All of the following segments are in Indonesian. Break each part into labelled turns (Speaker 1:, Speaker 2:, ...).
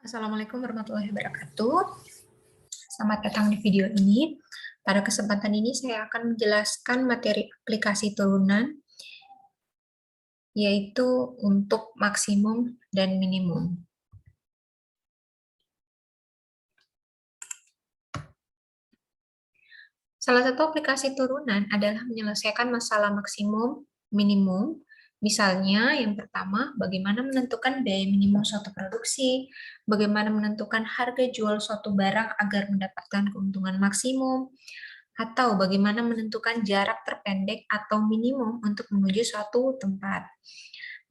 Speaker 1: Assalamualaikum warahmatullahi wabarakatuh. Selamat datang di video ini. Pada kesempatan ini saya akan menjelaskan materi aplikasi turunan, yaitu untuk maksimum dan minimum. Salah satu aplikasi turunan adalah menyelesaikan masalah maksimum, minimum. Misalnya, yang pertama, bagaimana menentukan biaya minimum suatu produksi, bagaimana menentukan harga jual suatu barang agar mendapatkan keuntungan maksimum, atau bagaimana menentukan jarak terpendek atau minimum untuk menuju suatu tempat.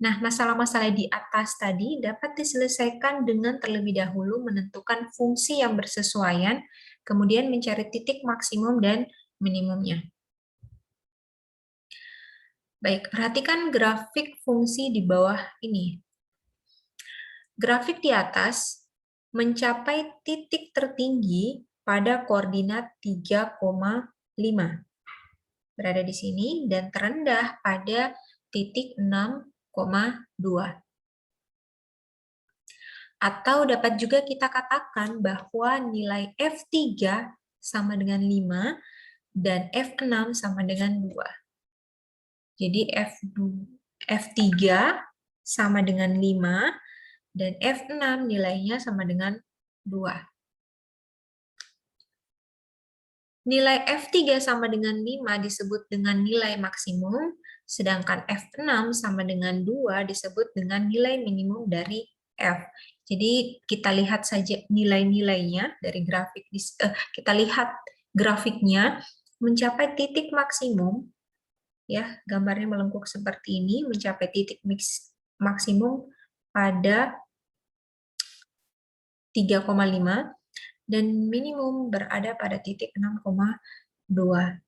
Speaker 1: Nah, masalah-masalah di atas tadi dapat diselesaikan dengan terlebih dahulu menentukan fungsi yang bersesuaian, kemudian mencari titik maksimum dan minimumnya. Baik, perhatikan grafik fungsi di bawah ini. Grafik di atas mencapai titik tertinggi pada koordinat 3,5. Berada di sini dan terendah pada titik 6,2. Atau dapat juga kita katakan bahwa nilai F3 sama dengan 5 dan F6 sama dengan 2. Jadi F3 sama dengan 5 dan F6 nilainya sama dengan 2. Nilai F3 sama dengan 5 disebut dengan nilai maksimum, sedangkan F6 sama dengan 2 disebut dengan nilai minimum dari F. Jadi kita lihat saja nilai-nilainya dari grafik, kita lihat grafiknya mencapai titik maksimum, ya gambarnya melengkung seperti ini, mencapai titik maksimum pada 3,5 dan minimum berada pada titik 6,2.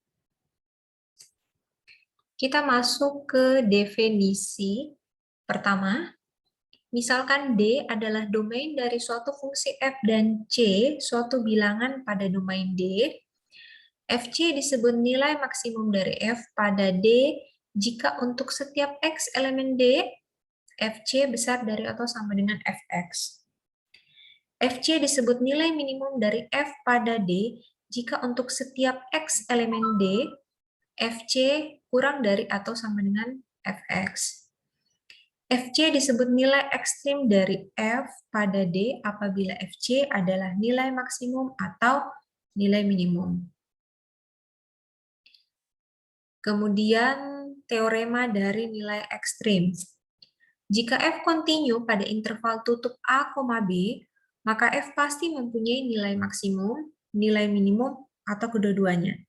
Speaker 1: Kita masuk ke definisi pertama. Misalkan D adalah domain dari suatu fungsi f dan c, suatu bilangan pada domain D. Fc disebut nilai maksimum dari f pada D jika untuk setiap x elemen D, Fc besar dari atau sama dengan Fx. Fc disebut nilai minimum dari f pada D jika untuk setiap x elemen D, Fc kurang dari atau sama dengan Fx. Fc disebut nilai ekstrim dari f pada D apabila Fc adalah nilai maksimum atau nilai minimum. Kemudian teorema dari nilai ekstrim. Jika f kontinu pada interval tutup A, B, maka f pasti mempunyai nilai maksimum, nilai minimum, atau kedua-duanya.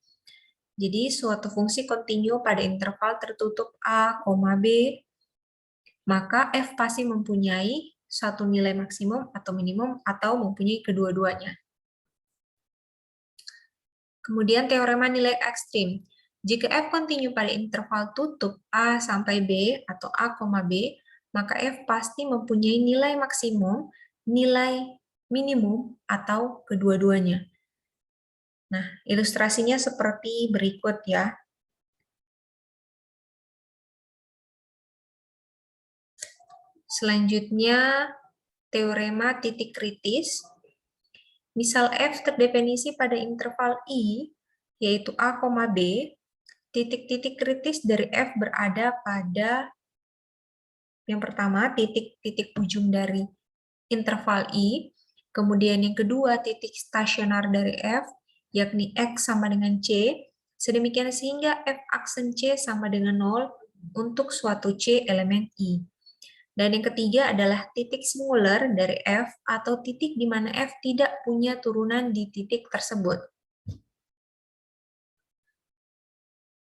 Speaker 1: Jadi suatu fungsi kontinu pada interval tertutup A, B, maka f pasti mempunyai satu nilai maksimum atau minimum atau mempunyai kedua-duanya. Kemudian teorema nilai ekstrim. Jika f kontinu pada interval tutup A sampai B atau A, B, maka f pasti mempunyai nilai maksimum, nilai minimum, atau kedua-duanya. Nah, ilustrasinya seperti berikut ya. Selanjutnya, teorema titik kritis. Misal f terdefinisi pada interval I, yaitu A, B, titik-titik kritis dari f berada pada yang pertama, titik-titik ujung dari interval I, kemudian yang kedua, titik stasioner dari f, yakni x sama dengan c, sedemikian sehingga f aksen c sama dengan 0 untuk suatu c elemen I. Dan yang ketiga adalah titik singular dari f atau titik di mana f tidak punya turunan di titik tersebut.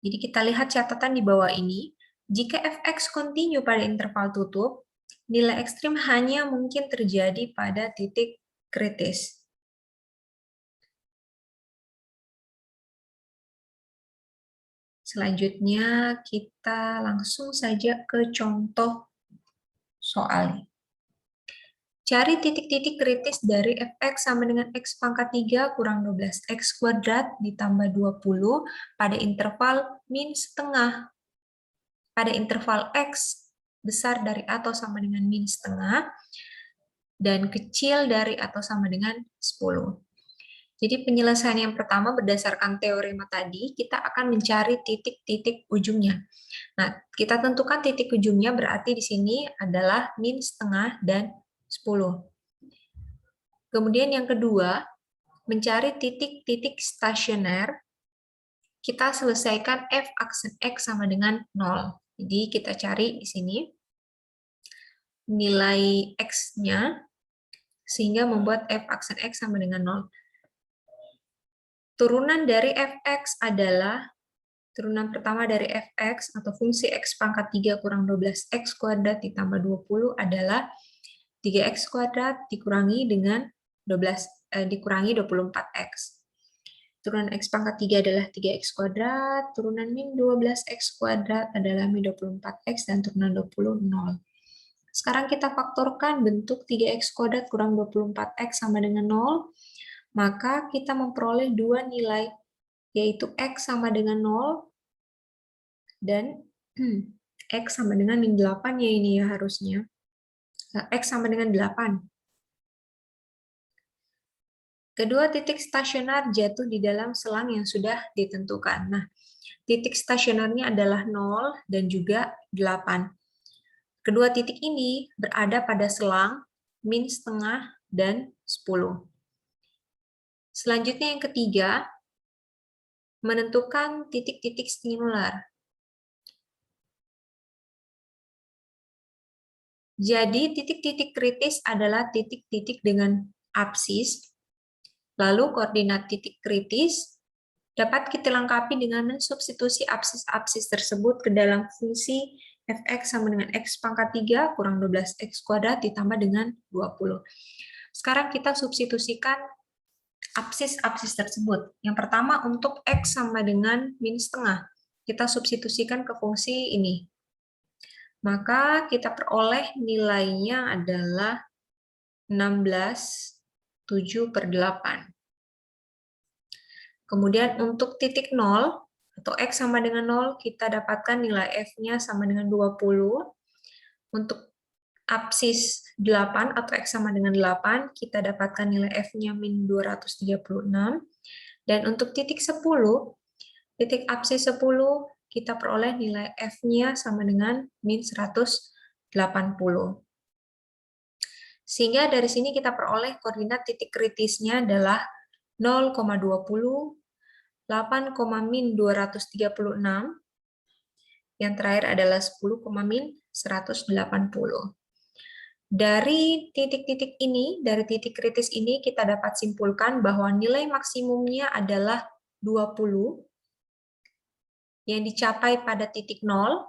Speaker 1: Jadi kita lihat catatan di bawah ini. Jika fx kontinu pada interval tutup, nilai ekstrim hanya mungkin terjadi pada titik kritis. Selanjutnya, kita langsung saja ke contoh soal. Cari titik-titik kritis dari fx sama dengan x pangkat 3 kurang 12x kuadrat ditambah 20 pada interval min setengah. Pada interval x besar dari atau sama dengan min setengah, dan kecil dari atau sama dengan 10. Jadi penyelesaian yang pertama berdasarkan teorema tadi, kita akan mencari titik-titik ujungnya. Nah, kita tentukan titik ujungnya berarti di sini adalah min setengah dan 10. Kemudian yang kedua, mencari titik-titik stasioner, kita selesaikan f aksen x sama dengan 0. Jadi kita cari di sini nilai x-nya, sehingga membuat f aksen x sama dengan 0. Turunan dari fx adalah, turunan pertama dari fx atau fungsi x pangkat 3 kurang 12x kuadrat ditambah 20 adalah 3x kuadrat dikurangi dengan 24x. Turunan x pangkat 3 adalah 3x kuadrat, turunan min 12x kuadrat adalah min 24x, dan turunan 20, 0. Sekarang kita faktorkan bentuk 3x kuadrat kurang 24x sama dengan 0, maka kita memperoleh dua nilai, yaitu x sama dengan 0 dan x sama dengan min 8 ya ini ya harusnya. X sama dengan 8. Kedua titik stasioner jatuh di dalam selang yang sudah ditentukan. Nah, titik stasionernya adalah 0 dan juga 8. Kedua titik ini berada pada selang min setengah dan 10. Selanjutnya yang ketiga, menentukan titik-titik singular. Jadi titik-titik kritis adalah titik-titik dengan apsis, lalu koordinat titik kritis dapat kita lengkapi dengan mensubstitusi apsis-apsis tersebut ke dalam fungsi fx sama dengan x pangkat 3 kurang 12x kuadrat ditambah dengan 20. Sekarang kita substitusikan apsis-apsis tersebut. Yang pertama untuk x sama dengan min setengah. Kita substitusikan ke fungsi ini. Maka kita peroleh nilainya adalah 16/7/8. Kemudian untuk titik 0 atau x sama dengan 0, kita dapatkan nilai f-nya sama dengan 20. Untuk apsis 8 atau x sama dengan 8, kita dapatkan nilai f-nya min 236. Dan untuk titik 10, titik apsis 10, kita peroleh nilai f-nya sama dengan min 180. Sehingga dari sini kita peroleh koordinat titik kritisnya adalah 0,20, 8, min 236, yang terakhir adalah 10, min 180. Dari titik-titik ini, dari titik kritis ini, kita dapat simpulkan bahwa nilai maksimumnya adalah 20, yang dicapai pada titik 0,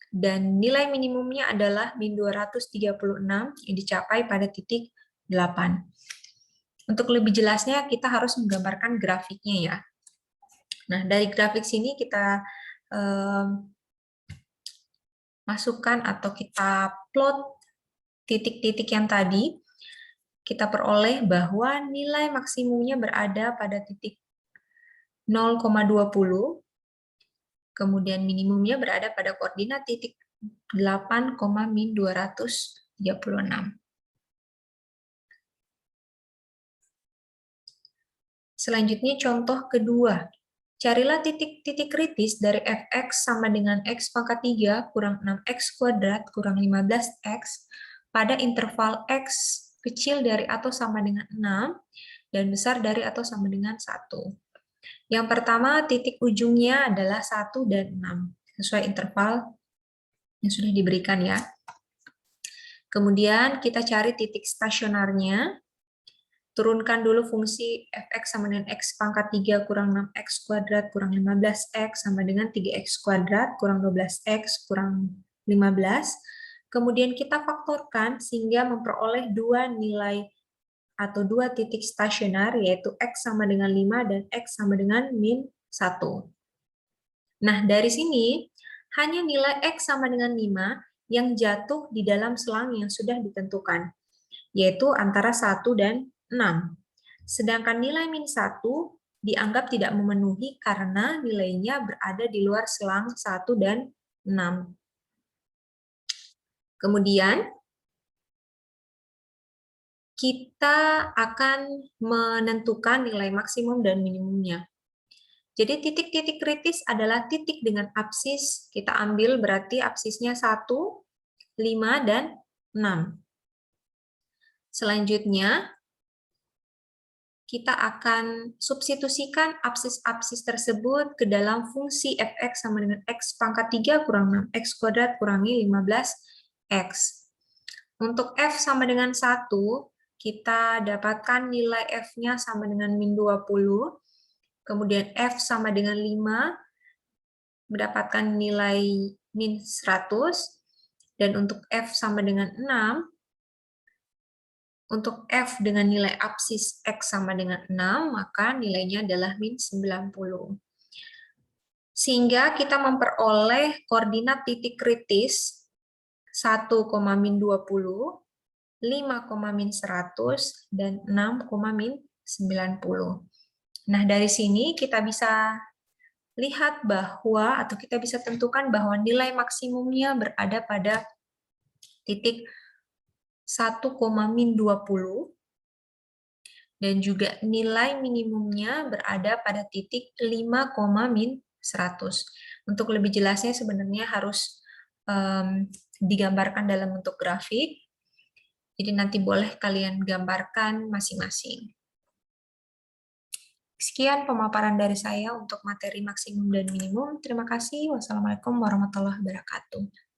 Speaker 1: dan nilai minimumnya adalah min 236, yang dicapai pada titik 8. Untuk lebih jelasnya, kita harus menggambarkan grafiknya ya. Nah, dari grafik sini kita masukkan atau kita plot titik-titik yang tadi, kita peroleh bahwa nilai maksimumnya berada pada titik 0,20, kemudian minimumnya berada pada koordinat titik 8, min 236. Selanjutnya contoh kedua. Carilah titik-titik kritis dari fx sama dengan x pangkat 3 kurang 6x kuadrat kurang 15x pada interval x kecil dari atau sama dengan 6 dan besar dari atau sama dengan 1. Yang pertama, titik ujungnya adalah 1 dan 6, sesuai interval yang sudah diberikan ya. Kemudian kita cari titik stasionernya. Turunkan dulu fungsi fx sama dengan x pangkat 3 kurang 6x kuadrat kurang 15x sama dengan 3x kuadrat kurang 12x kurang 15. Kemudian kita faktorkan sehingga memperoleh dua nilai atau dua titik stasioner, yaitu x sama dengan 5 dan x sama dengan min 1. Nah, dari sini hanya nilai x sama dengan 5 yang jatuh di dalam selang yang sudah ditentukan, yaitu antara 1 dan 6. Sedangkan nilai min 1 dianggap tidak memenuhi karena nilainya berada di luar selang 1 dan 6. Kemudian, kita akan menentukan nilai maksimum dan minimumnya. Jadi titik-titik kritis adalah titik dengan apsis. Kita ambil berarti apsisnya 1, 5, dan 6. Selanjutnya, kita akan substitusikan apsis-apsis tersebut ke dalam fungsi fx sama dengan x pangkat 3 kurang 6, x kuadrat kurangi 15x. Untuk f sama dengan 1, kita dapatkan nilai f-nya sama dengan min 20, kemudian f sama dengan 5, mendapatkan nilai min 100, dan untuk f sama dengan 6, untuk f dengan nilai apsis x sama dengan 6, maka nilainya adalah min 90. Sehingga kita memperoleh koordinat titik kritis 1, min 20, 5, min 100, dan 6, min 90. Nah, dari sini kita bisa lihat bahwa, atau kita bisa tentukan bahwa nilai maksimumnya berada pada titik 1, min 20, dan juga nilai minimumnya berada pada titik 5, min 100. Untuk lebih jelasnya sebenarnya harus digambarkan dalam bentuk grafik. Jadi nanti boleh kalian gambarkan masing-masing. Sekian pemaparan dari saya untuk materi maksimum dan minimum. Terima kasih. Wassalamualaikum warahmatullahi wabarakatuh.